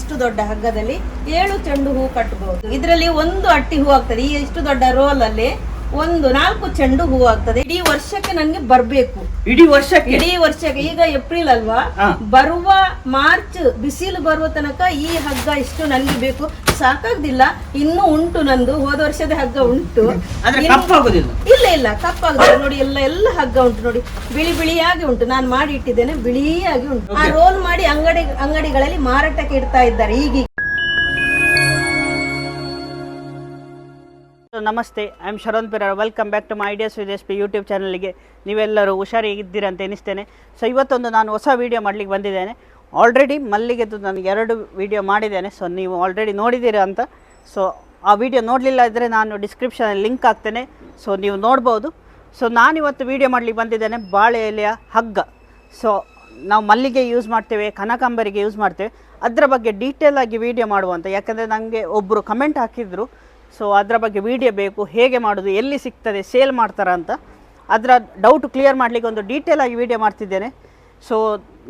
ಇಷ್ಟು ದೊಡ್ಡ ಹಗ್ಗದಲ್ಲಿ 7 ಚೆಂಡು ಹೂ ಕಟ್ಟಬಹುದು. ಇದರಲ್ಲಿ ಒಂದು ಅಟ್ಟಿ ಹೂ ಆಗ್ತದೆ. ಈ ಇಷ್ಟು ದೊಡ್ಡ ರೋಲ್ ಅಲ್ಲಿ 4 ಚೆಂಡು ಹೂ ಆಗ್ತದೆ. ಇಡೀ ವರ್ಷಕ್ಕೆ ನನ್ಗೆ ಬರ್ಬೇಕು. ಇಡೀ ವರ್ಷಕ್ಕೆ ಈಗ ಏಪ್ರಿಲ್ ಅಲ್ವಾ, ಬರುವ ಮಾರ್ಚ್ ಬಿಸಿಲು ಬರುವ ತನಕ ಈ ಹಗ್ಗ ಇಷ್ಟು ನನ್ಗೆ ಬೇಕು. ಸಾಕಾಗ್ದಿಲ್ಲ, ಇನ್ನೂ ಉಂಟು ನಂದು. ಹೋದ ವರ್ಷದ ಹಗ್ಗ ಉಂಟು. ಇಲ್ಲ ಕಪ್ಪಾಗುದಿಲ್ಲ ನೋಡಿ. ಎಲ್ಲ ಹಗ್ಗ ಉಂಟು ನೋಡಿ, ಬಿಳಿಯಾಗಿ ಉಂಟು. ನಾನು ಮಾಡಿ ಇಟ್ಟಿದ್ದೇನೆ, ಬಿಳಿಯಾಗಿ ಉಂಟು. ಆ ರೋಲ್ ಮಾಡಿ ಅಂಗಡಿಗಳಲ್ಲಿ ಮಾರಾಟಕ್ಕೆ ಇಡ್ತಾ ಇದ್ದಾರೆ ಈಗ. ನಮಸ್ತೆ, I am Sharavan Pirar. Welcome back to my ideas with S P YouTube ಚಾನಲ್ಗೆ. ನೀವೆಲ್ಲರೂ ಹುಷಾರಾಗಿದ್ದೀರಾ ಅಂತ ಎನಿಸ್ತೇನೆ. ಸೊ ಇವತ್ತೊಂದು ನಾನು ಹೊಸ ವೀಡಿಯೋ ಮಾಡಲಿಕ್ಕೆ ಬಂದಿದ್ದೇನೆ. ಆಲ್ರೆಡಿ ಮಲ್ಲಿಗೆದು ನಾನು 2 ವೀಡಿಯೋ ಮಾಡಿದ್ದೇನೆ. ಸೊ ನೀವು ಆಲ್ರೆಡಿ ನೋಡಿದ್ದೀರಾ ಅಂತ. ಸೊ ಆ ವಿಡಿಯೋ ನೋಡಲಿಲ್ಲ ಇದ್ದರೆ ನಾನು ಡಿಸ್ಕ್ರಿಪ್ಷನಲ್ಲಿ ಲಿಂಕ್ ಹಾಕ್ತೇನೆ, ಸೊ ನೀವು ನೋಡ್ಬೋದು. ಸೊ ನಾನಿವತ್ತು ವೀಡಿಯೋ ಮಾಡಲಿಕ್ಕೆ ಬಂದಿದ್ದೇನೆ ಬಾಳೆ ಎಲೆಯ ಹಗ್ಗ. ಸೊ ನಾವು ಮಲ್ಲಿಗೆ ಯೂಸ್ ಮಾಡ್ತೇವೆ, ಕನಕಾಂಬರಿಗೆ ಯೂಸ್ ಮಾಡ್ತೇವೆ, ಅದರ ಬಗ್ಗೆ ಡೀಟೇಲ್ ಆಗಿ ವೀಡಿಯೋ ಮಾಡುವಂತ. ಯಾಕಂದರೆ ನನಗೆ ಒಬ್ಬರು ಕಮೆಂಟ್ ಹಾಕಿದ್ರು, ಸೊ ಅದರ ಬಗ್ಗೆ ವೀಡಿಯೋ ಬೇಕು, ಹೇಗೆ ಮಾಡೋದು, ಎಲ್ಲಿ ಸಿಗ್ತದೆ, ಸೇಲ್ ಮಾಡ್ತಾರಾ ಅಂತ. ಅದರ ಡೌಟ್ ಕ್ಲಿಯರ್ ಮಾಡಲಿಕ್ಕೆ ಒಂದು ಡೀಟೇಲ್ ಆಗಿ ವೀಡಿಯೋ ಮಾಡ್ತಿದ್ದೇನೆ. ಸೊ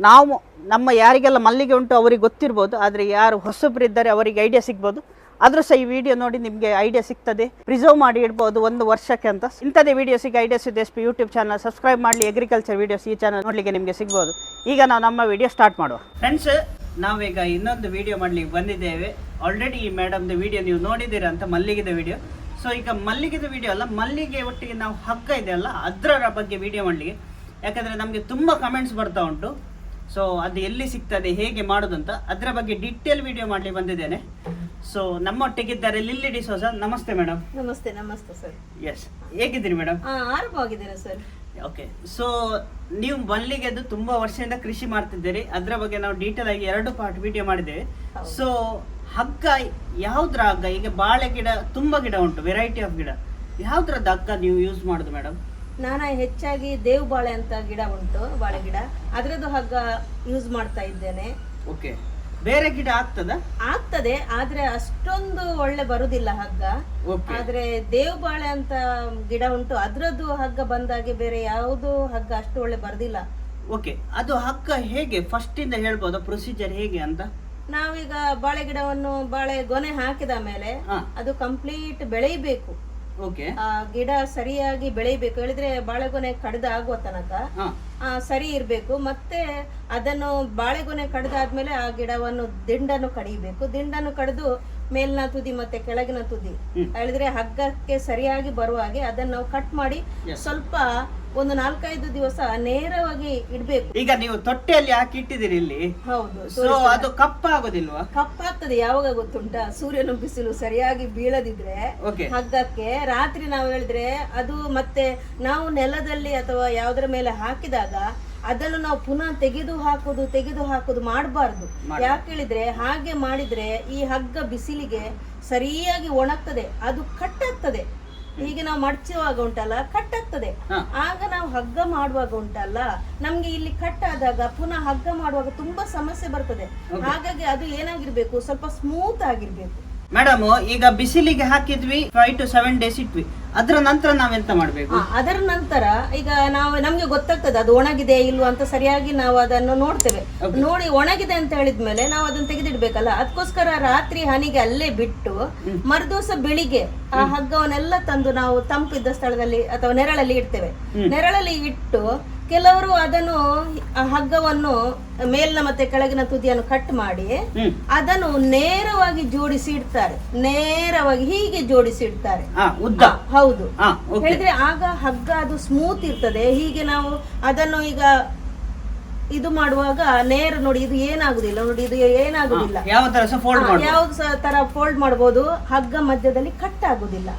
ನಾವು ನಮ್ಮ ಯಾರಿಗೆಲ್ಲ ಮಲ್ಲಿಗೆ ಉಂಟು ಅವರಿಗೆ ಗೊತ್ತಿರ್ಬೋದು, ಆದರೆ ಯಾರು ಹೊಸಬರಿದ್ದಾರೆ ಅವರಿಗೆ ಐಡಿಯಾ ಸಿಗ್ಬೋದು. ಆದರೂ ಸಹ ಈ ವಿಡಿಯೋ ನೋಡಿ ನಿಮಗೆ ಐಡಿಯಾ ಸಿಗ್ತದೆ. ಪ್ರಿಸರ್ವ್ ಮಾಡಿ ಇಡ್ಬೋದು 1 ವರ್ಷಕ್ಕೆ ಅಂತ. ಇಂಥದೇ ವೀಡಿಯೋಸಿಗೆ ideas with S P YouTube channel subscribe ಮಾಡಲಿ. ಅಗ್ರಿಕಲ್ಚರ್ ವೀಡಿಯೋಸ್ ಈ ಚಾನಲ್ ನೋಡಲಿಕ್ಕೆ ನಿಮಗೆ ಸಿಗ್ಬೋದು. ಈಗ ನಾವು ನಮ್ಮ ವಿಡಿಯೋ ಸ್ಟಾರ್ಟ್ ಮಾಡುವ. ಫ್ರೆಂಡ್ಸ್, ನಾವೀಗ ಇನ್ನೊಂದು ವಿಡಿಯೋ ಮಾಡಲಿಕ್ಕೆ ಬಂದಿದ್ದೇವೆ. ಆಲ್ರೆಡಿ ಈ ಮೇಡಮ್ದು ವಿಡಿಯೋ ನೀವು ನೋಡಿದ್ದೀರಾ ಅಂತ, ಮಲ್ಲಿಗೆದ ವಿಡಿಯೋ. ಸೊ ಈಗ ಮಲ್ಲಿಗೆದ ವಿಡಿಯೋ ಅಲ್ಲ, ಮಲ್ಲಿಗೆ ಒಟ್ಟಿಗೆ ನಾವು ಹಗ್ಗ ಇದೆ ಅಲ್ಲ ಅದರ ಬಗ್ಗೆ ವಿಡಿಯೋ ಮಾಡಲಿಕ್ಕೆ. ಯಾಕಂದರೆ ನಮಗೆ ತುಂಬ ಕಮೆಂಟ್ಸ್ ಬರ್ತಾ ಉಂಟು. ಸೊ ಅದು ಎಲ್ಲಿ ಸಿಗ್ತದೆ, ಹೇಗೆ ಮಾಡೋದಂತ ಅದರ ಬಗ್ಗೆ ಡೀಟೇಲ್ ವಿಡಿಯೋ ಮಾಡಲಿಕ್ಕೆ ಬಂದಿದ್ದೇನೆ. ಸೊ ನಮ್ಮೊಟ್ಟಿಗಿದ್ದಾರೆ ಲಿಲ್ಲಿ ಡಿಸೋಜ. ನಮಸ್ತೆ ಮೇಡಮ್. ನಮಸ್ತೆ ಸರ್. ಎಸ್, ಹೇಗಿದ್ದೀರಿ ಮೇಡಮ್? ಆರಾಮಾಗಿದ್ದೇನೆ ಸರ್. ಓಕೆ. ಸೊ ನೀವು ಮಲ್ಲಿಗೆದು ತುಂಬಾ ವರ್ಷದಿಂದ ಕೃಷಿ ಮಾಡ್ತಿದ್ದೀರಿ, ಅದರ ಬಗ್ಗೆ ನಾವು ಡೀಟೇಲ್ ಆಗಿ 2 ಪಾರ್ಟ್ ವಿಡಿಯೋ ಮಾಡಿದ್ದೇವೆ. ಸೊ ಹಗ್ಗ ಯಾವ್ದ್ರ ಹಗ್ಗ? ಈಗ ಬಾಳೆ ಗಿಡ ತುಂಬಾ ಗಿಡ ಉಂಟು, ವೆರೈಟಿ ಆಫ್ ಗಿಡ. ಯಾವ್ದ್ರದ್ದು ಹಗ್ಗ ನೀವು ಯೂಸ್ ಮಾಡುದು ಮೇಡಮ್? ನಾನು ಹೆಚ್ಚಾಗಿ ದೇವ್ ಬಾಳೆ ಅಂತ ಗಿಡ ಉಂಟು, ಬಾಳೆ ಗಿಡ, ಅದರದ್ದು ಹಗ್ಗ ಯೂಸ್ ಮಾಡ್ತಾ ಇದ್ದೇನೆ. ಓಕೆ. ಬೇರೆ ಗಿಡ ಆಗ್ತದೆ, ಆದ್ರೆ ಅಷ್ಟೊಂದು ಒಳ್ಳೆ ಬರುದಿಲ್ಲ ಹಗ್ಗ. ಆದ್ರೆ ದೇವ್ ಬಾಳೆ ಅಂತ ಗಿಡ ಉಂಟು, ಅದ್ರದ್ದು ಹಗ್ಗ ಬಂದಾಗೆ ಬೇರೆ ಯಾವುದು ಹಗ್ಗ ಅಷ್ಟು ಒಳ್ಳೆ ಬರುದಿಲ್ಲ. ಓಕೆ. ಅದು ಹಗ್ಗ ಹೇಗೆ ಫಸ್ಟ್ ಇಂದ ಹೇಳ್ಬೋದಾ, ಪ್ರೊಸೀಜರ್ ಹೇಗೆ ಅಂತ? ನಾವೀಗ ಬಾಳೆ ಗಿಡವನ್ನು ಬಾಳೆ ಗೊನೆ ಹಾಕಿದ ಮೇಲೆ ಅದು ಕಂಪ್ಲೀಟ್ ಬೆಳೆಯಬೇಕು. ಗಿಡ ಸರಿಯಾಗಿ ಬೆಳೆಯಬೇಕು. ಹೇಳಿದ್ರೆ ಬಾಳೆಗೊನೆ ಕಡ್ದ ಆಗುವ ತನಕ ಸರಿ ಇರ್ಬೇಕು. ಮತ್ತೆ ಅದನ್ನು ಬಾಳೆಗೊನೆ ಕಡ್ದಾದ್ಮೇಲೆ ಆ ಗಿಡವನ್ನು ದಿಂಡನ್ನು ಕಡಿಬೇಕು. ದಿಂಡನ್ನು ಕಡಿದು ಮೇಲಿನ ತುದಿ ಮತ್ತೆ ಕೆಳಗಿನ ತುದಿ ಹೇಳಿದ್ರೆ ಹಗ್ಗಕ್ಕೆ ಸರಿಯಾಗಿ ಬರುವ ಹಾಗೆ ಅದನ್ನು ನಾವು ಕಟ್ ಮಾಡಿ ಸ್ವಲ್ಪ ಒಂದು 4-5 ದಿವಸ ನೇರವಾಗಿ ಇಡ್ಬೇಕು. ಈಗ ನೀವು ತೊಟ್ಟೆಯಲ್ಲಿ ಹಾಕಿ ಇಟ್ಟಿದ್ದೀರಿ ಇಲ್ಲಿ. ಹೌದು. ಅದು ಕಪ್ಪಾಗೋದಿಲ್ವಾ? ಕಪ್ಪಾಗ್ತದೆ. ಯಾವಾಗ ಗೊತ್ತುಂಟಾ, ಸೂರ್ಯನ ಬಿಸಿಲು ಸರಿಯಾಗಿ ಬೀಳದಿದ್ರೆ ಹಗ್ಗಕ್ಕೆ ರಾತ್ರಿ ನಾವು ಹೇಳಿದ್ರೆ ಅದು ಮತ್ತೆ ನಾವು ನೆಲದಲ್ಲಿ ಅಥವಾ ಯಾವುದರ ಮೇಲೆ ಹಾಕಿದಾಗ ಅದನ್ನು ನಾವು ಪುನಃ ತೆಗೆದು ಹಾಕುದು ಮಾಡಬಾರ್ದು. ಯಾಕೆ ಹೇಳಿದ್ರೆ ಹಾಗೆ ಮಾಡಿದ್ರೆ ಈ ಹಗ್ಗ ಬಿಸಿಲಿಗೆ ಸರಿಯಾಗಿ ಒಣಗ್ತದೆ, ಅದು ಕಟ್ಟಾಗ್ತದೆ. ಹೀಗೆ ನಾವು ಮಡಚುವಾಗ ಉಂಟಲ್ಲ ಕಟ್ಟಾಗ್ತದೆ. ಆಗ ನಾವು ಹಗ್ಗ ಮಾಡುವಾಗ ಉಂಟಲ್ಲ ನಮ್ಗೆ ಇಲ್ಲಿ ಕಟ್ಟಾದಾಗ ಪುನಃ ಹಗ್ಗ ಮಾಡುವಾಗ ತುಂಬಾ ಸಮಸ್ಯೆ ಬರ್ತದೆ. ಹಾಗಾಗಿ ಅದು ಏನಾಗಿರ್ಬೇಕು, ಸ್ವಲ್ಪ ಸ್ಮೂತ್ ಆಗಿರ್ಬೇಕು. ಮೇಡಮ್, ಈಗ ಬಿಸಿಲಿಗೆ ಹಾಕಿದ್ವಿ 5 to 7 days ಇಟ್ವಿ, ಅದರ ನಂತರ ನಾವೆಂತ ಮಾಡ್ಬೇಕು? ಅದರ ನಂತರ ಈಗ ನಮ್ಗೆ ಗೊತ್ತಾಗ್ತದೆ ಅದು ಒಣಗಿದೆ ಇಲ್ವಾ ಅಂತ. ಸರಿಯಾಗಿ ನಾವು ಅದನ್ನು ನೋಡ್ತೇವೆ. ನೋಡಿ ಒಣಗಿದೆ ಅಂತ ಹೇಳಿದ್ಮೇಲೆ ನಾವು ಅದನ್ನು ತೆಗೆದಿಡ್ಬೇಕಲ್ಲ. ಅದಕ್ಕೋಸ್ಕರ ರಾತ್ರಿ ಹನಿಗೆ ಅಲ್ಲೇ ಬಿಟ್ಟು ಮರುದಿವಸ ಬೆಳಿಗ್ಗೆ ಆ ಹಗ್ಗವನ್ನೆಲ್ಲ ತಂದು ನಾವು ತಂಪಿದ್ದ ಸ್ಥಳದಲ್ಲಿ ಅಥವಾ ನೆರಳಲ್ಲಿ ಇಡ್ತೇವೆ. ನೆರಳಲ್ಲಿ ಇಟ್ಟು ಕೆಲವರು ಅದನ್ನು ಹಗ್ಗವನ್ನು ಮೇಲಿನ ಮತ್ತೆ ಕೆಳಗಿನ ತುದಿಯನ್ನು ಕಟ್ ಮಾಡಿ ಅದನ್ನು ನೇರವಾಗಿ ಜೋಡಿಸಿ ಇಡ್ತಾರೆ. ನೇರವಾಗಿ ಹೀಗೆ ಜೋಡಿಸಿ ಇಡ್ತಾರೆ. ಹೌದು. ಹೇಳಿದ್ರೆ ಆಗ ಹಗ್ಗ ಅದು ಸ್ಮೂತ್ ಇರ್ತದೆ. ಹೀಗೆ ನಾವು ಅದನ್ನು ಈಗ ಇದು ಮಾಡುವಾಗ ನೇರ ನೋಡಿ ಇದು ಏನಾಗುದಿಲ್ಲ. ನೋಡಿ ಇದು ಏನಾಗುದಿಲ್ಲ. ಯಾವ ತರ ಫೋಲ್ಡ್ ಮಾಡಬಹುದು, ಹಗ್ಗ ಮಧ್ಯದಲ್ಲಿ ಕಟ್ ಆಗುದಿಲ್ಲ.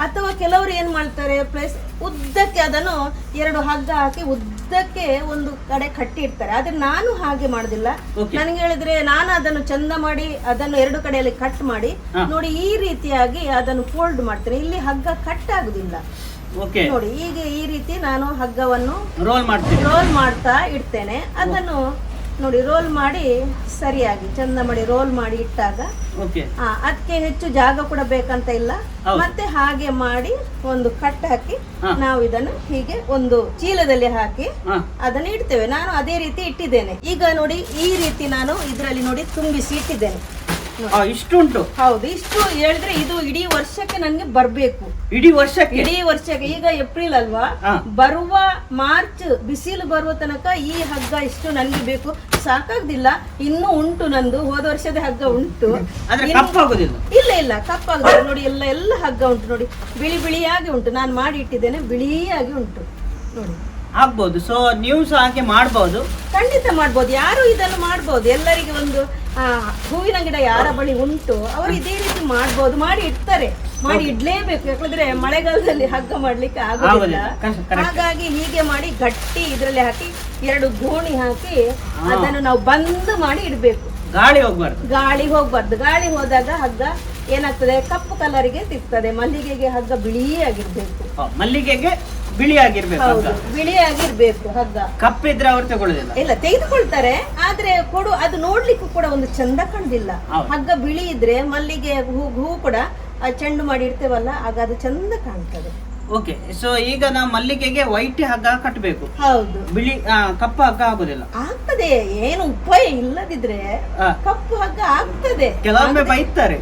ಅಥವಾ ಕೆಲವರು ಏನ್ ಮಾಡ್ತಾರೆ, ಪ್ಲಸ್ ಉದ್ದಕ್ಕೆ ಅದನ್ನು 2 ಹಗ್ಗ ಹಾಕಿ ಉದ್ದಕ್ಕೆ ಒಂದು ಕಡೆ ಕಟ್ಟಿ ಇಡ್ತಾರೆ. ಆದ್ರೆ ನಾನು ಹಾಗೆ ಮಾಡುದಿಲ್ಲ. ನನಗೆ ಹೇಳಿದ್ರೆ ನಾನು ಅದನ್ನು ಚಂದ ಮಾಡಿ ಅದನ್ನು 2 ಕಡೆಯಲ್ಲಿ ಕಟ್ ಮಾಡಿ ನೋಡಿ ಈ ರೀತಿಯಾಗಿ ಅದನ್ನು ಫೋಲ್ಡ್ ಮಾಡ್ತೇನೆ. ಇಲ್ಲಿ ಹಗ್ಗ ಕಟ್ ಆಗುದಿಲ್ಲ. ನೋಡಿ ಈಗ ಈ ರೀತಿ ನಾನು ಹಗ್ಗವನ್ನು ರೋಲ್ ಮಾಡ್ತಾ ಇಡ್ತೇನೆ. ಅದನ್ನು ನೋಡಿ ರೋಲ್ ಮಾಡಿ ಸರಿಯಾಗಿ ಚಂದ ಮಾಡಿ ರೋಲ್ ಮಾಡಿ ಇಟ್ಟಾಗ ಓಕೆ ಅದಕ್ಕೆ ಹೆಚ್ಚು ಜಾಗ ಕೂಡ ಬೇಕಂತ ಇಲ್ಲ. ಮತ್ತೆ ಹಾಗೆ ಮಾಡಿ ಒಂದು ಕಟ್ ಹಾಕಿ ನಾವು ಇದನ್ನು ಹೀಗೆ ಒಂದು ಚೀಲದಲ್ಲಿ ಹಾಕಿ ಅದನ್ನು ಇಡ್ತೇವೆ. ನಾನು ಅದೇ ರೀತಿ ಇಟ್ಟಿದ್ದೇನೆ. ಈಗ ನೋಡಿ ಈ ರೀತಿ ನಾನು ಇದರಲ್ಲಿ ನೋಡಿ ತುಂಬಿಸಿ ಇಟ್ಟಿದ್ದೇನೆ. ಇಷ್ಟು ಉಂಟು. ಹೌದು, ಇಷ್ಟು ಹೇಳಿದ್ರೆ ಇದು ಇಡೀ ವರ್ಷಕ್ಕೆ ನನ್ಗೆ ಬರ್ಬೇಕು. ಇಡೀ ವರ್ಷಕ್ಕೆ ಈಗ ಏಪ್ರಿಲ್ ಅಲ್ವಾ, ಬರುವ ಮಾರ್ಚ್ ಬಿಸಿಲು ಬರುವ ತನಕ ಈ ಹಗ್ಗ ಇಷ್ಟು ನನ್ಗೆ ಬೇಕು. ಸಾಕಾಗ್ದಿಲ್ಲ, ಇನ್ನೂ ಉಂಟು ನಂದು, ಹೋದ ವರ್ಷದ ಹಗ್ಗ ಉಂಟು. ಇಲ್ಲ ಕಪ್ಪಾಗುದಿಲ್ಲ. ನೋಡಿ ಎಲ್ಲ ಹಗ್ಗ ಉಂಟು ನೋಡಿ, ಬಿಳಿ ಬಿಳಿಯಾಗಿ ಉಂಟು. ನಾನು ಮಾಡಿ ಇಟ್ಟಿದ್ದೇನೆ, ಬಿಳಿಯಾಗಿ ಉಂಟು ನೋಡಿ. ಆಗ್ಬಹುದು. ಸೊ ನೀವು ಸಹ ಹಾಗೆ ಮಾಡ್ಬೋದು, ಖಂಡಿತ ಮಾಡ್ಬೋದು. ಯಾರು ಇದನ್ನು ಮಾಡ್ಬೋದು. ಎಲ್ಲರಿಗೆ ಒಂದು ಹೂವಿನ ಗಿಡ ಯಾರ ಬಳಿ ಉಂಟು ಅವರು ಇದೇ ರೀತಿ ಮಾಡ್ಬೋದು, ಮಾಡಿ ಇಡ್ತಾರೆ. ಮಾಡಿ ಇಡ್ಲೇಬೇಕು, ಯಾಕಂದ್ರೆ ಮಳೆಗಾಲದಲ್ಲಿ ಹಗ್ಗ ಮಾಡ್ಲಿಕ್ಕೆ ಆಗುದಿಲ್ಲ. ಹಾಗಾಗಿ ಹೀಗೆ ಮಾಡಿ ಗಟ್ಟಿ ಇದರಲ್ಲಿ ಹಾಕಿ 2 ಗೋಣಿ ಹಾಕಿ ಅದನ್ನು ನಾವು ಬಂದ್ ಮಾಡಿ ಇಡ್ಬೇಕು. ಗಾಳಿ ಹೋಗ್ಬಾರ್ದು. ಗಾಳಿ ಹೋದಾಗ ಹಗ್ಗ ಏನಾಗ್ತದೆ, ಕಪ್ಪು ಕಲರಿಗೆ ತಿಕ್ತದೆ. ಮಲ್ಲಿಗೆಗೆ ಹಗ್ಗ ಬಿಳಿಯಾಗಿರ್ಬೇಕು. ಮಲ್ಲಿಗೆಗೆ ಬಿಳಿಯಾಗಿರ್ಬೇಕು ಹಗ್ಗ. ಕಪ್ಪಿದ್ರೆ ಅವ್ರು ತಗೊಳ್ಳೋದಿಲ್ಲ. ಇಲ್ಲ, ತೆಗೆದುಕೊಳ್ತಾರೆ. ಆದ್ರೆ ಅದು ನೋಡ್ಲಿಕ್ಕೂ ಕೂಡ ಒಂದು ಚಂದ ಕಾಣುದಿಲ್ಲ. ಹಗ್ಗ ಬಿಳಿ ಇದ್ರೆ ಮಲ್ಲಿಗೆ ಹೂ ಕೂಡ ಚೆಂಡು ಮಾಡಿ ಇಡ್ತೇವಲ್ಲ, ಆಗ ಅದು ಚಂದ ಕಾಣ್ತದೆ. ಓಕೆ. ಸೊ ಈಗ ನಾವು ಮಲ್ಲಿಗೆಗೆ ವೈಟ್ ಹಗ್ಗ ಕಟ್ಟಬೇಕು. ಹೌದು, ಬಿಳಿ ಕಪ್ಪು ಹಗ್ಗ ಆಗುದಿಲ್ಲ. ಆಗ್ತದೆ, ಏನು ಉಪಾಯ ಇಲ್ಲದಿದ್ರೆ ಕಪ್ಪು ಹಗ್ಗ ಆಗ್ತದೆ. ಕೆಲವೊಮ್ಮೆ ಬೈತಾರೆ.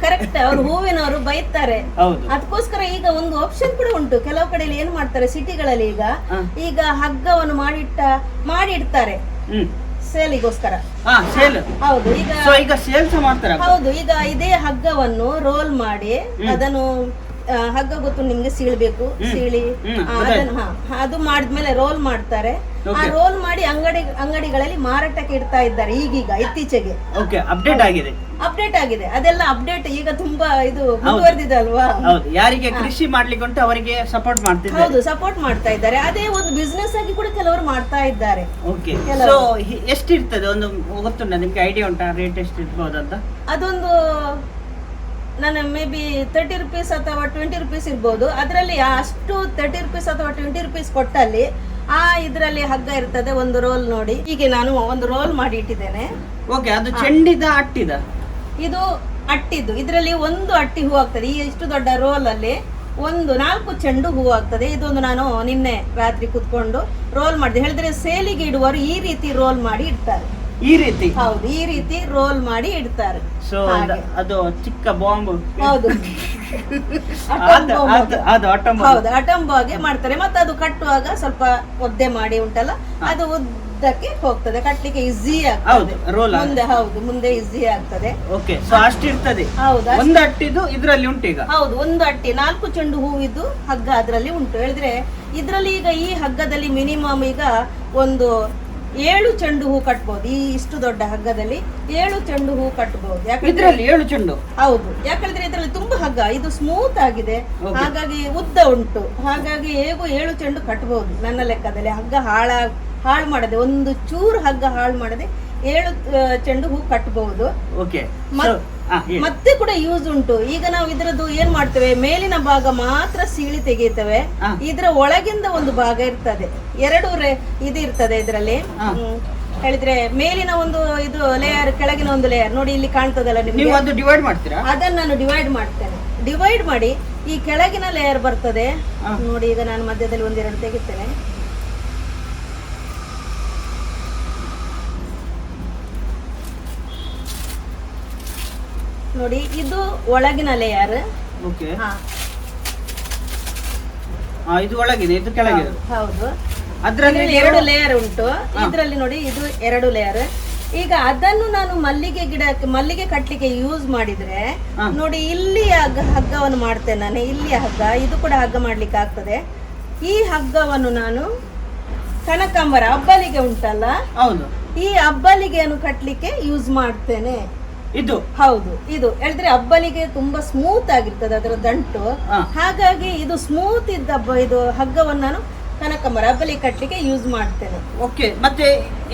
ಕರೆಕ್ಟ್, ಅವ್ರು ಹೂವಿನವರು ಬೈತಾರೆ. ಹೌದು, ಅದಕ್ಕೋಸ್ಕರ ಈಗ ಒಂದು ಆಪ್ಷನ್ ಕೂಡ ಉಂಟು. ಕೆಲವು ಕಡೆಯಲ್ಲಿ ಏನ್ ಮಾಡ್ತಾರೆ, ಸಿಟಿಗಳಲ್ಲಿ ಈಗ ಹಗ್ಗವನ್ನು ಮಾಡಿಡ್ತಾರೆ ಸೇಲಿಗೋಸ್ಕರ. ಹೌದು, ಈಗ ಸೇಲ್ ಸಹ ಮಾಡ್ತಾರೆ. ಹೌದು, ಈಗ ಇದೇ ಹಗ್ಗವನ್ನು ರೋಲ್ ಮಾಡಿ ಅದನ್ನು ಹಗ್ಗ ಗೊತ್ತು ನಿಮ್ಗೆ, ಸೀಳ್ಬೇಕು. ಸೀಳಿ ಅದು ಮಾಡಿದ್ಮೇಲೆ ರೋಲ್ ಮಾಡ್ತಾರೆ. ಆ ರೋಲ್ ಮಾಡಿ ಅಂಗಡಿಗಳಲ್ಲಿ ಮಾರಾಟಕ್ಕೆ ಇಡ್ತಾ ಇದ್ದಾರೆ ಈಗೀಗ ಇತ್ತೀಚೆಗೆ. ಅಪ್ಡೇಟ್ ಆಗಿದೆ ಅದೆಲ್ಲ. ಅಪ್ಡೇಟ್ ಈಗ ತುಂಬಾ ಇದು ಮುಂದುವರೆದಿದೆ ಅಲ್ವಾ. ಯಾರಿಗೆ ಕೃಷಿ ಮಾಡ್ಲಿಕ್ಕೆ ಉಂಟು ಅವರಿಗೆ ಸಪೋರ್ಟ್ ಮಾಡ್ತಿದ್ದಾರೆ. ಹೌದು, ಸಪೋರ್ಟ್ ಮಾಡ್ತಾ ಇದ್ದಾರೆ. ಅದೇ ಒಂದು ಬಿಸ್ನೆಸ್ ಆಗಿ ಕೂಡ ಕೆಲವರು ಮಾಡ್ತಾ ಇದ್ದಾರೆ. ಎಷ್ಟಿರ್ತದೆ ಒಂದು ಗೊತ್ತುಂಟ ನಿಮ್ಗೆ? ಐಡಿಯಾ ಉಂಟಾ ರೇಟ್ ಎಷ್ಟು ಇರ್ಬೋದು ಅಂತ? ಅದೊಂದು ನನ್ನ ಮೇ ಬಿ 30 ರೂಪೀಸ್ ಅಥವಾ 20 ರೂಪೀಸ್ ಇರ್ಬೋದು. ಅದರಲ್ಲಿ ಅಷ್ಟು 30 ರೂಪೀಸ್ ಅಥವಾ 20 ರೂಪೀಸ್ ಕೊಟ್ಟಲ್ಲಿ ಇದರಲ್ಲಿ ಹಗ್ಗ ಇರ್ತದೆ. ಒಂದು ರೋಲ್ ನೋಡಿ, ಹೀಗೆ ನಾನು ಒಂದು ರೋಲ್ ಮಾಡಿ ಇಟ್ಟಿದ್ದೇನೆ. ಓಕೆ, ಅದು ಚೆಂಡಿದ ಅಟ್ಟಿದ? ಇದು ಅಟ್ಟಿದ್ದು. ಇದರಲ್ಲಿ ಒಂದು ಅಟ್ಟಿ ಹೂ ಆಗ್ತದೆ. ಈ ಇಷ್ಟು ದೊಡ್ಡ ರೋಲ್ ಅಲ್ಲಿ 4 ಚೆಂಡು ಹೂ ಆಗ್ತದೆ. ಇದೊಂದು ನಾನು ನಿನ್ನೆ ರಾತ್ರಿ ಕುತ್ಕೊಂಡು ರೋಲ್ ಮಾಡಿದೆ. ಹೇಳಿದ್ರೆ ಸೇಲಿಗೆ ಇಡುವವರು ಈ ರೀತಿ ರೋಲ್ ಮಾಡಿ ಇಡ್ತಾರೆ. ಈ ರೀತಿ? ಹೌದು, ಈ ರೀತಿ ರೋಲ್ ಮಾಡಿ ಇಡ್ತಾರೆ. ಸೊ ಅದು ಚಿಕ್ಕ ಬಾಂಬ್. ಹೌದು, ಹೌದು, ಅಟಂಬಾಗೆ ಮಾಡ್ತಾರೆ. ಮತ್ತೆ ಅದು ಕಟ್ಟುವಾಗ ಸ್ವಲ್ಪ ಒದ್ದೆ ಮಾಡಿ ಉಂಟಲ್ಲ, ಅದು ಉದ್ದಕ್ಕೆ ಹೋಗ್ತದೆ, ಕಟ್ಲಿಕ್ಕೆ ಈಸಿ ಆಗ್ತದೆ. ಮುಂದೆ ಈಸಿ ಆಗ್ತದೆ. ಹೌದಾ, ಒಂದು ಅಟ್ಟಿದು ಇದರಲ್ಲಿ ಉಂಟು ಈಗ? ಹೌದು, ಒಂದು ಅಟ್ಟಿ 4 ಚೆಂಡು ಹೂವಿದ್ದು ಹಗ್ಗ ಅದರಲ್ಲಿ ಉಂಟು. ಹೇಳಿದ್ರೆ ಇದರಲ್ಲಿ ಈಗ ಈ ಹಗ್ಗದಲ್ಲಿ ಮಿನಿಮಮ್ ಈಗ ಒಂದು 7 ಚೆಂಡು ಹೂ ಕಟ್ಬಹುದು. ಈ ಇಷ್ಟು ದೊಡ್ಡ ಹಗ್ಗದಲ್ಲಿ 7 ಚೆಂಡು ಹೂ ಕಟ್ಟಬಹುದು. ಇದರಲ್ಲಿ 7 ಚೆಂಡು? ಹೌದು, ಯಾಕಂದ್ರೆ ಇದರಲ್ಲಿ ತುಂಬಾ ಹಗ್ಗ, ಇದು ಸ್ಮೂತ್ ಆಗಿದೆ, ಹಾಗಾಗಿ ಉದ್ದ ಉಂಟು. ಹಾಗಾಗಿ 7 ಚೆಂಡು ಕಟ್ಟಬಹುದು ನನ್ನ ಲೆಕ್ಕದಲ್ಲಿ. ಹಗ್ಗ ಹಾಳು ಮಾಡದೆ, ಒಂದು ಚೂರು ಹಗ್ಗ ಹಾಳು ಮಾಡದೆ 7 ಚೆಂಡು ಹೂ ಕಟ್ಟಬಹುದು. ಮತ್ತೆ ಕೂಡ ಯೂಸ್ ಉಂಟು. ಈಗ ನಾವು ಇದರದ್ದು ಏನ್ ಮಾಡ್ತೇವೆ, ಮೇಲಿನ ಭಾಗ ಮಾತ್ರ ಸೀಳಿ ತೆಗೀತೇವೆ. ಇದರ ಒಳಗಿಂದ ಒಂದು ಭಾಗ ಇರ್ತದೆ, 2 ಇದು ಇರ್ತದೆ ಇದರಲ್ಲಿ. ಹೇಳಿದ್ರೆ ಮೇಲಿನ ಒಂದು ಇದು ಲೇಯರ್, ಕೆಳಗಿನ ಒಂದು ಲೇಯರ್. ನೋಡಿ ಇಲ್ಲಿ ಕಾಣ್ತದಲ್ಲ ನಿಮ್ಗೆ, ಅದನ್ನ ನಾನು ಡಿವೈಡ್ ಮಾಡ್ತೇನೆ. ಡಿವೈಡ್ ಮಾಡಿ ಈ ಕೆಳಗಿನ ಲೇಯರ್ ಬರ್ತದೆ ನೋಡಿ. ಈಗ ನಾನು ಮಧ್ಯದಲ್ಲಿ 1-2 ತೆಗಿತೇನೆ. ನೋಡಿ, ಇದು ಒಳಗಿನ ಲೇಯರ್. ಇದು ಒಳಗಿದೆ, ಇದು ಕೆಳಗಿದೆ. ಹೌದು, ಅದರಲ್ಲಿ 2 ಲೇಯರ್ ಉಂಟು. ಇದರಲ್ಲಿ ನೋಡಿ, ಇದು 2 ಲೇಯರ್. ಈಗ ಅದನ್ನು ನಾನು ಮಲ್ಲಿಗೆ ಕಟ್ಲಿಕ್ಕೆ ಯೂಸ್ ಮಾಡಿದ್ರೆ ನೋಡಿ, ಇಲ್ಲಿ ಹಗ್ಗವನ್ನು ಮಾಡ್ತೇನೆ ನಾನು. ಇಲ್ಲಿ ಹಗ್ಗ, ಇದು ಕೂಡ ಹಗ್ಗ ಮಾಡ್ಲಿಕ್ಕೆ ಆಗ್ತದೆ. ಈ ಹಗ್ಗವನ್ನು ನಾನು ಕನಕಾಂಬರ ಅಬ್ಬಲಿಗೆ ಉಂಟಲ್ಲ, ಹೌದು, ಈ ಅಬ್ಬಲಿಗೆಯನ್ನು ಕಟ್ಲಿಕ್ಕೆ ಯೂಸ್ ಮಾಡ್ತೇನೆ. ಇದು ಹೌದು, ಇದು ಹೇಳಿದ್ರೆ ಅಬ್ಬಲಿಗೆ ತುಂಬಾ ಸ್ಮೂತ್ ಆಗಿರ್ತದೆ ಅದರ ದಂಟು. ಹಾಗಾಗಿ ಇದು ಸ್ಮೂತ್ ಇದ್ದ ಇದು ಹಗ್ಗವನ್ನು ನಾನು ಕನಕಾಂಬರ ಅಬ್ಬಲಿಗೆ ಕಟ್ಲಿಕ್ಕೆ ಯೂಸ್ ಮಾಡ್ತೇನೆ. ಓಕೆ, ಮತ್ತೆ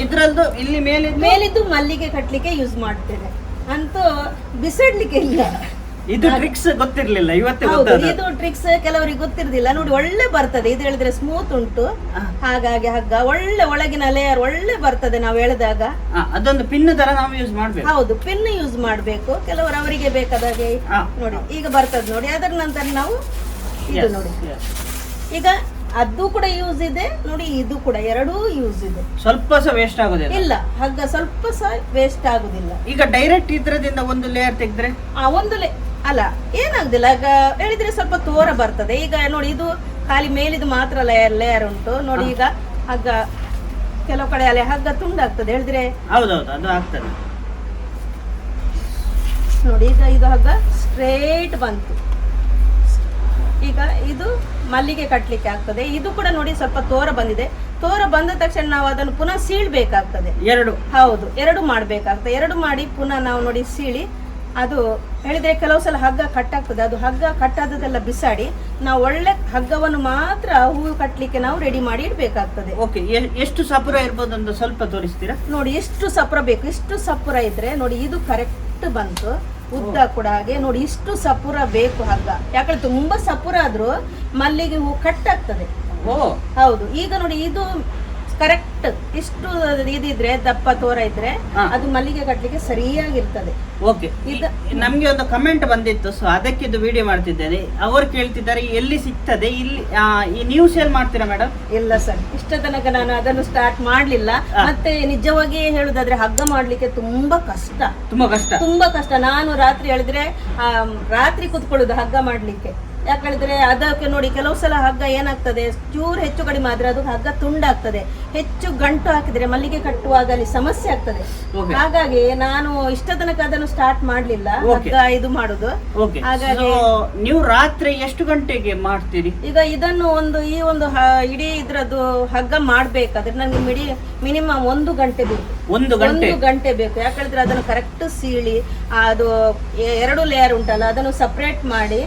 ಇದ್ರದ್ದು ಇಲ್ಲಿ ಮೇಲಿದ್ದು ಮಲ್ಲಿಗೆ ಕಟ್ಲಿಕ್ಕೆ ಯೂಸ್ ಮಾಡ್ತೇನೆ. ಅಂತೂ ಬಿಸಾಡ್ಲಿಕ್ಕೆ ಇಲ್ಲ. ಇದು ಟ್ರಿಕ್ಸ್ ಗೊತ್ತಿರ್ಲಿಲ್ಲ, ಇವತ್ತೇ ಹೌದು, ಗೊತ್ತಾದ. ಇದು ಟ್ರಿಕ್ಸ್ ಕೆಲವರಿಗೆ ಗೊತ್ತಿರುದಿಲ್ಲ. ನೋಡಿ ಒಳ್ಳೆ ಬರ್ತದೆ, ಇದು ಹೇಳಿದ್ರೆ ಸ್ಮೂತ್ ಉಂಟು, ಹಾಗಾಗಿ ಹಗ್ಗ ಒಳ್ಳೆ ಒಳಗಿನ ಲೇಯರ್ ಒಳ್ಳೆ ಬರ್ತದೆ ನಾವು ಎಳೆದಾಗ. ಅದೊಂದು ಪಿನ್ ತರ ನಾವು ಯೂಸ್ ಮಾಡ್ಬೇಕು. ಹೌದು, ಪಿನ್ ಯೂಸ್ ಮಾಡ್ಬೇಕು. ಕೆಲವರು ಅವರಿಗೆ ಬೇಕಾದಾಗೆ ನೋಡಿ ಈಗ ಬರ್ತದೆ ನೋಡಿ. ಅದರ ನಂತರ ನಾವು ಇದು ನೋಡಿ, ಈಗ ಅದು ಕೂಡ ಯೂಸ್ ಇದೆ ನೋಡಿ, ಇದು ಕೂಡ ಎರಡೂ ಯೂಸ್ ಇದೆ. ಸ್ವಲ್ಪ ಸಹ ವೇಸ್ಟ್ ಆಗೋದಿಲ್ಲ. ಇಲ್ಲ, ಹಗ್ಗ ಸ್ವಲ್ಪ ಸಹ ವೇಸ್ಟ್ ಆಗುದಿಲ್ಲ. ಈಗ ಡೈರೆಕ್ಟ್ ಇದ್ರದಿಂದ ಒಂದು ಲೇಯರ್ ತೆಗೆದ್ರೆ ಒಂದು ಅಲ್ಲ ಏನಾಗುದಿಲ್ಲ. ಈಗ ಹೇಳಿದ್ರೆ ಸ್ವಲ್ಪ ತೋರ ಬರ್ತದೆ. ಈಗ ನೋಡಿ ಇದು ಖಾಲಿ ಮೇಲಿದು ಮಾತ್ರ ಲೇಯರ್ ಉಂಟು ನೋಡಿ. ಈಗ ಹಗ್ಗ ಕೆಲವು ಕಡೆ ಅಲ್ಲಿ ಹಗ್ಗ ತುಂಡಾಗ್ತದೆ ಹೇಳಿದ್ರೆ. ಹೌದೌದು, ಅದು ಆಗ್ತದೆ ನೋಡಿ. ಈಗ ಇದು ಹಗ್ಗ ಸ್ಟ್ರೇಟ್ ಬಂತು. ಈಗ ಇದು ಮಲ್ಲಿಗೆ ಕಟ್ಲಿಕ್ಕೆ ಆಗ್ತದೆ. ಇದು ಕೂಡ ನೋಡಿ ಸ್ವಲ್ಪ ತೋರ ಬಂದಿದೆ. ತೋರ ಬಂದ ತಕ್ಷಣ ನಾವು ಅದನ್ನು ಪುನಃ ಸೀಳ್ಬೇಕಾಗ್ತದೆ. ಹೌದು, ಎರಡು ಮಾಡ್ಬೇಕಾಗ್ತದೆ. ಎರಡು ಮಾಡಿ ಪುನಃ ನಾವು ನೋಡಿ ಸೀಳಿ, ಅದು ಹೇಳಿದ್ರೆ ಕೆಲವು ಸಲ ಹಗ್ಗ ಕಟ್ಟಾಗ್ತದೆ. ಅದು ಹಗ್ಗ ಕಟ್ಟಾದದೆಲ್ಲ ಬಿಸಾಡಿ ನಾವು ಒಳ್ಳೆ ಹಗ್ಗವನ್ನು ಮಾತ್ರ ಹೂವು ಕಟ್ಲಿಕ್ಕೆ ನಾವು ರೆಡಿ ಮಾಡಿ ಇಡ್ಬೇಕಾಗ್ತದೆ. ಓಕೆ, ಎಷ್ಟು ಸಪುರ ಇರ್ಬೋದು ಅಂತ ಸ್ವಲ್ಪ ತೋರಿಸ್ತೀರಾ? ನೋಡಿ ಎಷ್ಟು ಸಪುರ ಬೇಕು. ಇಷ್ಟು ಸಪುರ ಇದ್ರೆ ನೋಡಿ ಇದು ಕರೆಕ್ಟ್ ಬಂತು. ಉದ್ದ ಕೂಡ ಹಾಗೆ ನೋಡಿ, ಇಷ್ಟು ಸಪುರ ಬೇಕು ಹಗ್ಗ. ಯಾಕಂದ್ರೆ ತುಂಬಾ ಸಪುರ ಆದ್ರೂ ಮಲ್ಲಿಗೆ ಹೂ ಕಟ್ಟಾಗ್ತದೆ. ಹೌದು, ಈಗ ನೋಡಿ ಇದು ಕರೆಕ್ಟ್ ಇಷ್ಟು ಇದಿದ್ರೆ, ದಪ್ಪ ತೋರ ಇದ್ರೆ ಅದು ಮಲ್ಲಿಗೆ ಕಟ್ಲಿಕ್ಕೆ ಸರಿಯಾಗಿರ್ತದೆ. ಓಕೆ, ನಮ್ಗೆ ಒಂದು ಕಮೆಂಟ್ ಬಂದಿತ್ತು, ಸೊ ಅದಕ್ಕೆ ಇದು ವಿಡಿಯೋ ಮಾಡ್ತಿದ್ದೇನೆ. ಅವರು ಕೇಳ್ತಿದ್ದಾರೆ ಎಲ್ಲಿ ಸಿಗ್ತದೆ, ಇಲ್ಲಿ ನೀವು ಸೇಲ್ ಮಾಡ್ತೀರಾ ಮೇಡಮ್? ಇಲ್ಲ ಸರ್, ಇಷ್ಟ ತನಕ ನಾನು ಅದನ್ನು ಸ್ಟಾರ್ಟ್ ಮಾಡ್ಲಿಲ್ಲ. ಮತ್ತೆ ನಿಜವಾಗಿ ಹೇಳುದಾದ್ರೆ ಹಗ್ಗ ಮಾಡ್ಲಿಕ್ಕೆ ತುಂಬಾ ಕಷ್ಟ. ನಾನು ರಾತ್ರಿ ಹೇಳಿದ್ರೆ ರಾತ್ರಿ ಕುತ್ಕೊಳ್ಳುದು ಹಗ್ಗ ಮಾಡ್ಲಿಕ್ಕೆ. ಯಾಕಂದ್ರೆ ಅದಕ್ಕೆ ನೋಡಿ ಕೆಲವು ಸಲ ಹಗ್ಗ ಏನಾಗ್ತದೆ, ಚೂರು ಹೆಚ್ಚು ಕಡಿಮೆ ಆದ್ರೆ ಅದು ಹಗ್ಗ ತುಂಡಾಗ್ತದೆ. ಹೆಚ್ಚು ಗಂಟು ಹಾಕಿದ್ರೆ ಮಲ್ಲಿಗೆ ಕಟ್ಟುವಾಗ ಅಲ್ಲಿ ಸಮಸ್ಯೆ ಆಗ್ತದೆ. ಹಾಗಾಗಿ ನಾನು ಇಷ್ಟ ತನಕ ಅದನ್ನು ಸ್ಟಾರ್ಟ್ ಮಾಡ್ಲಿಲ್ಲ ಹಗ್ಗ ಇದು ಮಾಡುದು. ಹಾಗಾಗಿ ನೀವು ರಾತ್ರಿ ಎಷ್ಟು ಗಂಟೆಗೆ ಮಾಡ್ತೀರಿ? ಈಗ ಇದನ್ನು ಈ ಒಂದು ಇಡೀ ಇದ್ರದ್ದು ಹಗ್ಗ ಮಾಡ್ಬೇಕಾದ್ರೆ ನನಗೆ ಮಿನಿಮಮ್ 1 ಗಂಟೆ ಬೇಕು. 1 ಗಂಟೆ ಬೇಕು. ಯಾಕಂದ್ರೆ ಅದನ್ನು ಕರೆಕ್ಟ್ ಸೀಳಿ, ಅದು 2 ಲೇಯರ್ ಉಂಟಲ್ಲ ಅದನ್ನು ಸಪರೇಟ್ ಮಾಡಿ,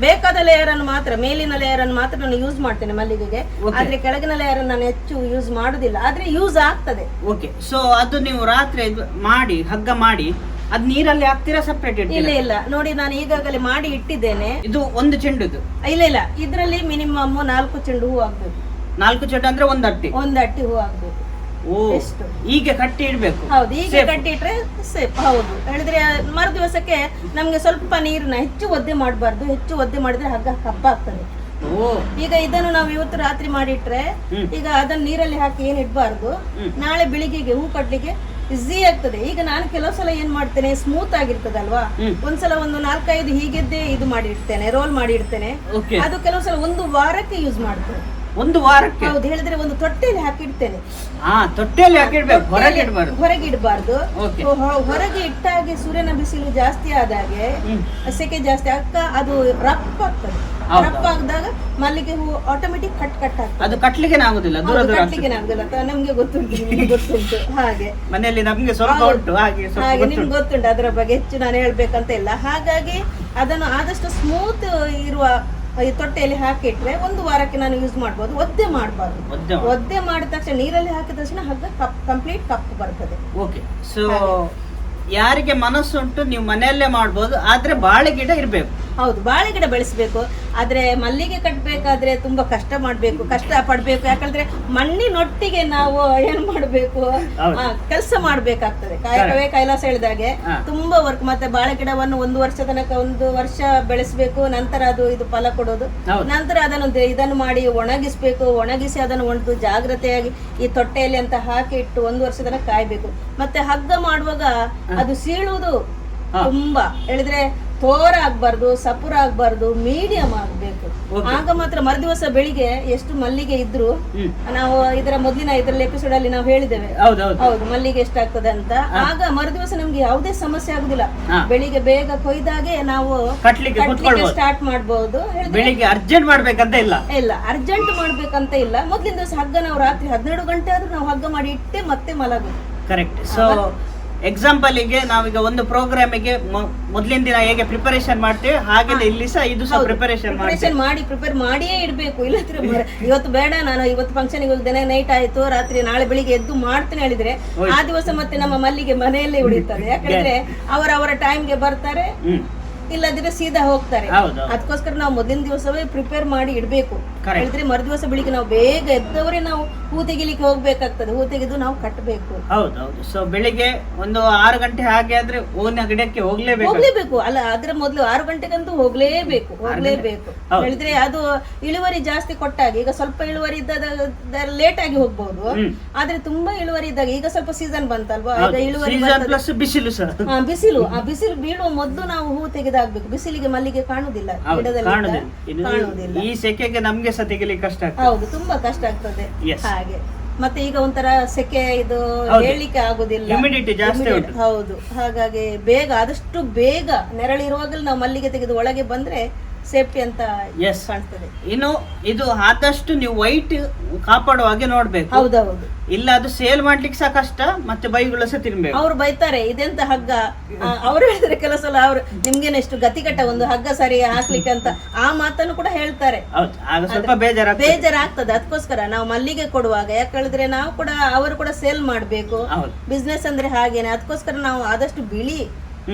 ಬೇಕಾದ ಲೇಯರ್ ಅನ್ನು ಮಾತ್ರ, ಮೇಲಿನ ಲೇಯರ್ ಅನ್ನು ಮಾತ್ರ ನಾನು ಯೂಸ್ ಮಾಡ್ತೇನೆ ಮಲ್ಲಿಗೆಗೆ. ಆದ್ರೆ ಕೆಳಗಿನ ಲೇಯರ್ ನಾನು ಹೆಚ್ಚು ಯೂಸ್ ಮಾಡುದಿಲ್ಲ. ಆದ್ರೆ ಯೂಸ್ ಆಗ್ತದೆ. ಓಕೆ, ಸೊ ಅದು ನೀವು ರಾತ್ರಿ ಮಾಡಿ ಹಗ್ಗ ಮಾಡಿ ಅದ್ ನೀರಲ್ಲಿ ಹಾಕ್ತೀರಾ ಸಪರೇಟ್? ಇಲ್ಲ ನೋಡಿ, ನಾನು ಈಗಾಗಲೇ ಮಾಡಿ ಇಟ್ಟಿದ್ದೇನೆ. ಇದು ಒಂದು ಚೆಂಡುದು? ಇಲ್ಲ, ಇದ್ರಲ್ಲಿ ಮಿನಿಮಮ್ 4 ಚೆಂಡು ಹೂ ಆಗ್ಬೇಕು. 4 ಚೆಂಡು ಅಂದ್ರೆ ಒಂದು ಅಟ್ಟಿ ಹೂ ಆಗ್ಬೇಕು. ಈಗ ಕಟ್ಟಿ ಇಡ್ಬೇಕು? ಹೌದು, ಈಗ ಕಟ್ಟಿ ಇಟ್ರೆ ಸೇಫ್. ಹೌದು, ಹೇಳಿದ್ರೆ ಮರು ದಿವಸಕ್ಕೆ ನಮ್ಗೆ ಸ್ವಲ್ಪ ನೀರನ್ನ ಹೆಚ್ಚು ಒದ್ದೆ ಮಾಡಬಾರ್ದು. ಹೆಚ್ಚು ಒದ್ದೆ ಮಾಡಿದ್ರೆ ಹಗ್ಗ ಕಪ್ಪಾಗ್ತದೆ. ಈಗ ಇದನ್ನು ನಾವು ಇವತ್ತು ರಾತ್ರಿ ಮಾಡಿಟ್ರೆ ಈಗ ಅದನ್ನ ನೀರಲ್ಲಿ ಹಾಕಿ ಏನ್ ಇಡ್ಬಾರ್ದು. ನಾಳೆ ಬೆಳಿಗ್ಗೆಗೆ ಹೂ ಕಟ್ಲಿಕ್ಕೆ ಈಸಿ ಆಗ್ತದೆ. ಈಗ ನಾನು ಕೆಲವು ಸಲ ಏನ್ ಮಾಡ್ತೇನೆ, ಸ್ಮೂತ್ ಆಗಿರ್ತದಲ್ವಾ, ಒಂದ್ಸಲ ಒಂದು 4-5 ಹೀಗೆದ್ದೇ ಇದು ಮಾಡಿ ಇಡ್ತೇನೆ, ರೋಲ್ ಮಾಡಿ ಇಡ್ತೇನೆ. ಅದು ಕೆಲವು ಸಲ 1 ವಾರಕ್ಕೆ ಯೂಸ್ ಮಾಡ್ತೇನೆ. 1 ವಾರಕ್ಕೆ? ಹೌದು, ಹೇಳಿದ್ರೆ ಒಂದು ತೊಟ್ಟೆಯಲ್ಲಿ ಹಾಕಿಡ್ತೇನೆ. ತೊಟ್ಟೆಯಲ್ಲಿ ಹಾಕಿಡ್ಬೇಕು, ಹೊರಗೆ ಇಡಬಾರ್ದು. ಹೊರಗೆ ಇಟ್ಟಾಗೆ ಸೂರ್ಯನ ಬಿಸಿಲು ಜಾಸ್ತಿ ಆದಾಗೆ, ಸೆಕೆ ಜಾಸ್ತಿ ಅದು ರಫ್ ಆಗ್ತದೆ. ರಫ್ ಆಗದಾಗ ಮಲ್ಲಿಗೆ ಹೂ ಆಟೋಮೆಟಿಕ್ ಕಟ್ ಆಗ್ತದೆ. ಅದು ಕಟ್ಲಿಕ್ಕೆ ಆಗುದಿಲ್ಲ, ನಮ್ಗೆ ಗೊತ್ತುಂಟು. ಹಾಗೆ ಮನೆಯಲ್ಲಿ ನಮ್ಗೆ ಸ್ವಲ್ಪ ಉಂಟು, ಹಾಗೆ ನಿಮ್ಗೆ ಗೊತ್ತುಂಟು. ಅದರ ಬಗ್ಗೆ ಹೆಚ್ಚು ನಾನು ಹೇಳ್ಬೇಕಂತ ಇಲ್ಲ. ಹಾಗಾಗಿ ಅದನ್ನು ಆದಷ್ಟು ಸ್ಮೂತ್ ಇರುವ ಈ ತೊಟ್ಟೆಯಲ್ಲಿ ಹಾಕಿಟ್ರೆ 1 ವಾರಕ್ಕೆ ನಾನು ಯೂಸ್ ಮಾಡ್ಬೋದು. ಒದ್ದೆ ಮಾಡಬಾರ್ದು. ಒದ್ದೆ ಮಾಡಿದ ತಕ್ಷಣ ನೀರಲ್ಲಿ ಹಾಕಿದ ತಕ್ಷಣ ಹಗ್ಗ ಕಂಪ್ಲೀಟ್ ಕಪ್ಪು ಬರ್ತದೆ. ಓಕೆ, ಸೊ ಯಾರಿಗೆ ಮನಸ್ಸುಂಟು ನೀವು ಮನೆಯಲ್ಲೇ ಮಾಡ್ಬೋದು. ಆದ್ರೆ ಬಾಳೆ ಗಿಡ ಇರ್ಬೇಕು. ಹೌದು, ಬಾಳೆ ಗಿಡ ಬೆಳೆಸಬೇಕು. ಆದ್ರೆ ಮಲ್ಲಿಗೆ ಕಟ್ಟಬೇಕಾದ್ರೆ ತುಂಬಾ ಕಷ್ಟ ಪಡ್ಬೇಕು. ಯಾಕಂದ್ರೆ ಮಣ್ಣಿನೊಟ್ಟಿಗೆ ನಾವು ಏನ್ ಮಾಡ್ಬೇಕು, ಕೆಲಸ ಮಾಡ್ಬೇಕಾಗ್ತದೆ. ಕಾಯಕವೇ ಕೈಲಾಸ ಹೇಳಿದಾಗೆ ತುಂಬಾ ವರ್ಕ್. ಮತ್ತೆ ಬಾಳೆ ಗಿಡವನ್ನು 1 ವರ್ಷ ತನಕ 1 ವರ್ಷ ಬೆಳೆಸಬೇಕು. ನಂತರ ಅದು ಇದು ಫಲ ಕೊಡೋದು. ನಂತರ ಇದನ್ನು ಮಾಡಿ ಒಣಗಿಸಿ ಅದನ್ನು ಒಂದು ಜಾಗ್ರತೆಯಾಗಿ ಈ ತೊಟ್ಟೆಯಲ್ಲಿ ಅಂತ ಹಾಕಿ ಇಟ್ಟು 1 ವರ್ಷ ತನಕ ಕಾಯ್ಬೇಕು. ಮತ್ತೆ ಹಗ್ಗ ಮಾಡುವಾಗ ಅದು ಸೀಳುವುದು ತುಂಬಾ ಹೇಳಿದ್ರೆ ತೋರ ಆಗ್ಬಾರ್ದು, ಸಪುರ ಆಗ್ಬಾರ್ದು, ಮೀಡಿಯಂ ಆಗ್ಬೇಕು. ಆಗ ಮಾತ್ರ ಮರುದಿವಸ ಬೆಳಿಗ್ಗೆ ಎಷ್ಟು ಮಲ್ಲಿಗೆ ಇದ್ರು, ನಾವು ಇದರ ಮೊದಲಿನ ಎಪಿಸೋಡ್ ಅಲ್ಲಿ ನಾವು ಹೇಳಿದ್ದೇವೆ. ಹೌದು, ಮಲ್ಲಿಗೆ ಎಷ್ಟಾಗ್ತದೆ ಅಂತ. ಆಗ ಮರುದಿವಸ ನಮ್ಗೆ ಯಾವುದೇ ಸಮಸ್ಯೆ ಆಗುದಿಲ್ಲ. ಬೆಳಿಗ್ಗೆ ಬೇಗ ಕೊಯ್ದಾಗೆ ನಾವು ಕಟ್ಲಿಕ್ಕೆ ಸ್ಟಾರ್ಟ್ ಮಾಡಬಹುದು. ಅರ್ಜೆಂಟ್ ಮಾಡ್ಬೇಕಂತ ಇಲ್ಲ, ಅರ್ಜೆಂಟ್ ಮಾಡ್ಬೇಕಂತ ಇಲ್ಲ. ಮೊದಲಿನ ದಿವಸ ಹಗ್ಗ ನಾವು ರಾತ್ರಿ 12 ಗಂಟೆ ಆದ್ರೂ ನಾವು ಹಗ್ಗ ಮಾಡಿ ಇಟ್ಟೆ ಮತ್ತೆ ಮಲಗುದು. ಕರೆಕ್ಟ್. ಸೊ ಎಕ್ಸಾಂಪಲ್ಗೆ ನಾವೀಗ ಒಂದು ಪ್ರೋಗ್ರಾಮಿಗೆ ಮೊದಲಿನ ದಿನ ಹೇಗೆ ಪ್ರಿಪರೇಷನ್ ಮಾಡ್ತೇವೆ ಹಾಗೆ ಇಲ್ಲಿ ಸಹ ಇದು ಸಹ ಪ್ರಿಪರೇಷನ್ ಪ್ರಿಪೇರ್ ಮಾಡಿಯೇ ಇಡಬೇಕು. ಇಲ್ಲದ್ರೆ ಇವತ್ತು ಬೇಡ, ನಾನು ಇವತ್ತು ಫಂಕ್ಷನ್ಗೆ ಹೋಗಿದ್ದೇನೆ, ನೈಟ್ ಆಯ್ತು, ರಾತ್ರಿ ನಾಳೆ ಬೆಳಿಗ್ಗೆ ಎದ್ದು ಮಾಡ್ತೇನೆ ಹೇಳಿದ್ರೆ ಆ ದಿವಸ ಮತ್ತೆ ನಮ್ಮ ಮಲ್ಲಿಗೆ ಮನೆಯಲ್ಲೇ ಉಳಿಯುತ್ತದೆ. ಯಾಕಂದ್ರೆ ಅವರವರ ಟೈಮ್ಗೆ ಬರ್ತಾರೆ, ಇಲ್ಲದಿದ್ರೆ ಸೀದಾ ಹೋಗ್ತಾರೆ. ಹೌದು ಅದಕ್ಕೋಸ್ಕರ ನಾವು ಮೊದಲಿನ ದಿವಸವೇ ಪ್ರಿಪೇರ್ ಮಾಡಿ ಇಡ್ಬೇಕು. ಹೇಳಿದ್ರೆ ಮರುದಿವಸ ಬೆಳಿಗ್ಗೆ ನಾವು ಬೇಗ ಎದ್ದವರೇ ನಾವು ಹೂ ತೆಗಿಲಿಕ್ಕೆ ಹೋಗ್ಬೇಕಾಗ್ತದೆ. ಹೂ ತೆಗೆದು ನಾವು ಕಟ್ಟಬೇಕು. ಹೌದೌದು. ಸೊ ಬೆಳಿಗ್ಗೆ ಒಂದು 6 ಗಂಟೆ ಹಾಗೆ ಆದ್ರೆ ಹೂವಿನ ಗಿಡಕ್ಕೆ ಹೋಗ್ಲೇಬೇಕು. ಅಲ್ಲ ಅದ್ರ ಮೊದಲು 6 ಗಂಟೆಗಂತೂ ಹೋಗ್ಲೇಬೇಕು. ಹೇಳಿದ್ರೆ ಅದು ಇಳುವರಿ ಜಾಸ್ತಿ ಕೊಟ್ಟಾಗ, ಈಗ ಸ್ವಲ್ಪ ಇಳುವರಿ ಇದ್ದಾಗ ಲೇಟ್ ಆಗಿ ಹೋಗ್ಬಹುದು. ಆದ್ರೆ ತುಂಬಾ ಇಳುವರಿ ಇದ್ದಾಗ, ಈಗ ಸ್ವಲ್ಪ ಸೀಸನ್ ಬಂತಲ್ವಾ, ಈಗ ಇಳುವರಿ ಬಿಸಿಲು ಬಿಸಿಲು ಆ ಬಿಸಿಲು ಬೀಳುವ ಮೊದಲು ನಾವು ಹೂ ತೆಗೆದಾಗ್ಬೇಕು. ಬಿಸಿಲಿಗೆ ಮಲ್ಲಿಗೆ ಕಾಣುದಿಲ್ಲ, ಗಿಡದಲ್ಲಿ ಕಾಣುವುದಿಲ್ಲ. ಈ ಸೆಕೆಗೆ ನಮ್ಗೆ ಸಹ ತೆಗಿಲಿಕ್ಕೆ ಕಷ್ಟ ಆಗ್ತದೆ. ಹೌದು, ತುಂಬಾ ಕಷ್ಟ ಆಗ್ತದೆ. ಹಾಗೆ ಮತ್ತೆ ಈಗ ಒಂಥರ ಸೆಕೆ, ಇದು ಹೇಳಿಕ್ಕೆ ಆಗುದಿಲ್ಲ, ಹ್ಯೂಮಿಡಿಟಿ ಜಾಸ್ತಿ. ಹೌದು, ಹಾಗಾಗಿ ಬೇಗ ಆದಷ್ಟು ಬೇಗ ನೆರಳಿರುವಾಗಲೂ ನಾವು ಮಲ್ಲಿಗೆ ತೆಗೆದು ಒಳಗೆ ಬಂದ್ರೆ ಸೇಫ್ಟಿ ಅಂತ ಕಾಣ್ತದೆ. ಇನ್ನು ಇದು ಆದಷ್ಟು ನೀವು ವೈಟ್ ಕಾಪಾಡುವ ಹಾಗೆ ನೋಡ್ಬೇಕು. ಹೌದೌದು, ಇಲ್ಲ ಅದು ಸೇಲ್ ಮಾಡ್ಲಿಕ್ಕೆ ಸಹ ಕಷ್ಟ, ಮತ್ತೆ ಬೈಗಳು ಸಹ ತಿನ್ಬೇಕು. ಅವ್ರು ಬೈತಾರೆ, ಇದೆಂತ ಹಗ್ಗ. ಅವ್ರು ಹೇಳಿದ್ರೆ ಕೆಲವು ಸಲ ಅವ್ರು ನಿಮ್ಗೇನೆಷ್ಟು ಗತಿಕಟ್ಟ ಒಂದು ಹಗ್ಗ ಸರಿ ಹಾಕ್ಲಿಕ್ಕೆ ಅಂತ ಆ ಮಾತನ್ನು ಕೂಡ ಹೇಳ್ತಾರೆ. ಆಗ ಸ್ವಲ್ಪ ಬೇಜಾರಾಗ್ತದೆ. ಅದಕ್ಕೋಸ್ಕರ ನಾವು ಮಲ್ಲಿಗೆ ಕೊಡುವಾಗ, ಯಾಕೆ ಹೇಳಿದ್ರೆ ನಾವು ಕೂಡ ಅವರು ಕೂಡ ಸೇಲ್ ಮಾಡ್ಬೇಕು. ಬಿಸ್ನೆಸ್ ಅಂದ್ರೆ ಹಾಗೇನೆ. ಅದಕ್ಕೋಸ್ಕರ ನಾವು ಆದಷ್ಟು ಬಿಳಿ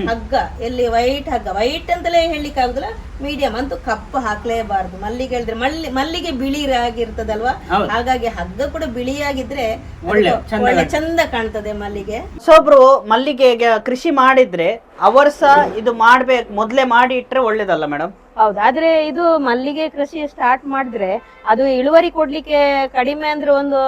ಹಗ್ಗ, ಎಲ್ಲಿ ವೈಟ್ ಹಗ್ಗ, ವೈಟ್ ಅಂತಲೇ ಹೇಳಿಕ್ಕೆ ಆಗುದಿಲ್ಲ, ಮೀಡಿಯಂ ಅಂತೂ ಕಪ್ಪು ಹಾಕ್ಲೇಬಾರ್ದು. ಮಲ್ಲಿಗೆ ಹೇಳಿದ್ರೆ ಮಲ್ಲಿಗೆ ಬಿಳಿ ಆಗಿರ್ತದಲ್ವಾ, ಹಾಗಾಗಿ ಹಗ್ಗ ಕೂಡ ಬಿಳಿಯಾಗಿದ್ರೆ ಒಳ್ಳೆ ಚಂದ ಕಾಣ್ತದೆ ಮಲ್ಲಿಗೆ. ಸೊ ಒಬ್ರು ಮಲ್ಲಿಗೆಗೆ ಕೃಷಿ ಮಾಡಿದ್ರೆ ಅವರು ಸಹ ಇದು ಮಾಡ್ಬೇಕು, ಮೊದ್ಲೇ ಮಾಡಿ ಇಟ್ರೆ ಒಳ್ಳೇದಲ್ಲ ಮೇಡಮ್? ಹೌದು, ಆದ್ರೆ ಇದು ಮಲ್ಲಿಗೆ ಕೃಷಿ ಸ್ಟಾರ್ಟ್ ಮಾಡಿದ್ರೆ ಅದು ಇಳುವರಿ ಕೊಡ್ಲಿಕ್ಕೆ ಕಡಿಮೆ ಅಂದ್ರೆ ಒಂದು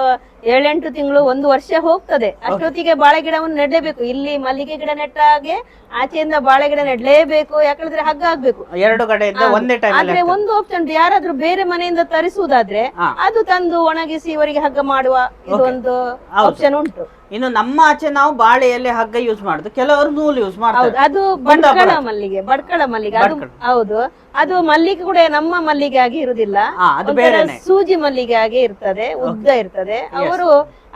7-8 ತಿಂಗಳು, 1 ವರ್ಷ ಹೋಗ್ತದೆ. ಅಷ್ಟೊತ್ತಿಗೆ ಬಾಳೆ ಗಿಡವನ್ನು ನೆಡ್ಲೇಬೇಕು. ಇಲ್ಲಿ ಮಲ್ಲಿಗೆ ಗಿಡ ನೆಟ್ಟಾಗೆ ಆಚೆಯಿಂದ ಬಾಳೆ ಗಿಡ ನೆಡ್ಲೇಬೇಕು. ಯಾಕಂದ್ರೆ ಹಗ್ಗ ಆಗ್ಬೇಕು ಎರಡು ಕಡೆಯಿಂದ ಒಂದೇ ಟೈಮ್. ಆದ್ರೆ ಒಂದು ಆಪ್ಷನ್, ಯಾರಾದ್ರೂ ಬೇರೆ ಮನೆಯಿಂದ ತರಿಸುವುದಾದ್ರೆ ಅದು ತಂದು ಒಣಗಿಸಿ ಇವರಿಗೆ ಹಗ್ಗ ಮಾಡುವ ಇದೊಂದು ಆಪ್ಷನ್ ಉಂಟು. ಇನ್ನು ನಮ್ಮ ಆಚೆ ನಾವು ಬಾಳೆಯಲ್ಲಿ ಹಗ್ಗ ಯೂಸ್ ಮಾಡುದು, ಕೆಲವರು ನೂಲು ಯೂಸ್ ಮಾಡ್ತಾರೆ. ಅದು ಬಡ್ಕಳ ಮಲ್ಲಿಗೆ, ಅದು ಹೌದು. ಅದು ಮಲ್ಲಿಗೆ ಕೂಡ ನಮ್ಮ ಮಲ್ಲಿಗೆ ಆಗಿ ಇರುದಿಲ್ಲ, ಸೂಜಿ ಮಲ್ಲಿಗೆ ಆಗಿ ಇರ್ತದೆ, ಉದ್ದ ಇರ್ತದೆ. ಅವರು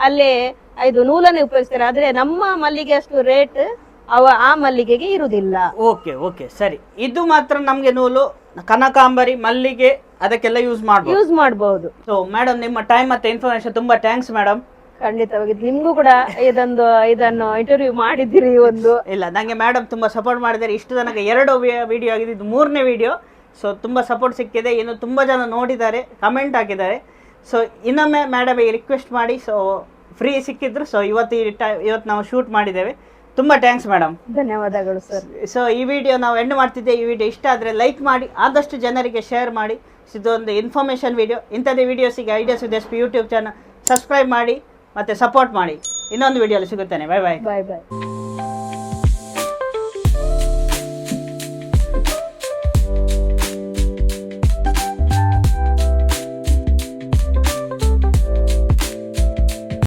ಅಲ್ಲಿ ಇದು ನೂಲನ್ನೇ ಉಪಯೋಗಿಸ್ತಾರೆ. ಆದ್ರೆ ನಮ್ಮ ಮಲ್ಲಿಗೆ ಅಷ್ಟು ರೇಟ್ ಆ ಮಲ್ಲಿಗೆಗೆ ಇರುದಿಲ್ಲ. ಓಕೆ ಸರಿ. ಇದು ಮಾತ್ರ ನಮ್ಗೆ ನೂಲು, ಕನಕಾಂಬರಿ, ಮಲ್ಲಿಗೆ ಅದಕ್ಕೆಲ್ಲ ಯೂಸ್ ಮಾಡಬಹುದು. ಸೊ ಮೇಡಮ್, ನಿಮ್ಮ ಟೈಮ್ ಮತ್ತೆ ಇನ್ಫಾರ್ಮೇಶನ್ ತುಂಬಾ ಥ್ಯಾಂಕ್ಸ್ ಮೇಡಮ್. ಖಂಡಿತವಾಗಿ ನಿಮ್ಗೂ ಕೂಡ ಇದನ್ನು ಇಂಟರ್ವ್ಯೂ ಮಾಡಿದ್ದೀರಿ. ಇಲ್ಲ, ನಂಗೆ ಮೇಡಮ್ ತುಂಬಾ ಸಪೋರ್ಟ್ ಮಾಡಿದ್ದಾರೆ. ಇಷ್ಟು ತನಕ 2 ವಿಡಿಯೋ ಆಗಿದೆ, ಇದು 3ನೇ ವಿಡಿಯೋ. ಸೊ ತುಂಬಾ ಸಪೋರ್ಟ್ ಸಿಕ್ಕಿದೆ. ಇನ್ನು ತುಂಬಾ ಜನ ನೋಡಿದ್ದಾರೆ, ಕಮೆಂಟ್ ಹಾಕಿದ್ದಾರೆ. ಸೊ ಇನ್ನೊಮ್ಮೆ ಮೇಡಮ್ಗೆ ರಿಕ್ವೆಸ್ಟ್ ಮಾಡಿ, ಸೊ ಫ್ರೀ ಸಿಕ್ಕಿದ್ರು. ಸೊ ಇವತ್ತು ನಾವು ಶೂಟ್ ಮಾಡಿದ್ದೇವೆ. ತುಂಬಾ ಥ್ಯಾಂಕ್ಸ್ ಮೇಡಮ್. ಧನ್ಯವಾದಗಳು ಸರ್. ಸೊ ಈ ವಿಡಿಯೋ ನಾವು ಎಂಡ್ ಮಾಡ್ತಿದ್ದೆ. ಈ ವಿಡಿಯೋ ಇಷ್ಟ ಆದರೆ ಲೈಕ್ ಮಾಡಿ, ಆದಷ್ಟು ಜನರಿಗೆ ಶೇರ್ ಮಾಡಿ. ಇದೊಂದು ಇನ್ಫಾರ್ಮೇಷನ್ ವಿಡಿಯೋ. ಇಂಥದ್ದೇ ವಿಡಿಯೋಸಿಗೆ ideas with S P YouTube channel subscribe ಮಾಡಿ ಮತ್ತೆ ಸಪೋರ್ಟ್ ಮಾಡಿ. ಇನ್ನೊಂದು ವಿಡಿಯೋಲಿ ಸಿಗುತ್ತೇನೆ. ಬಾಯ್ ಬಾಯ್.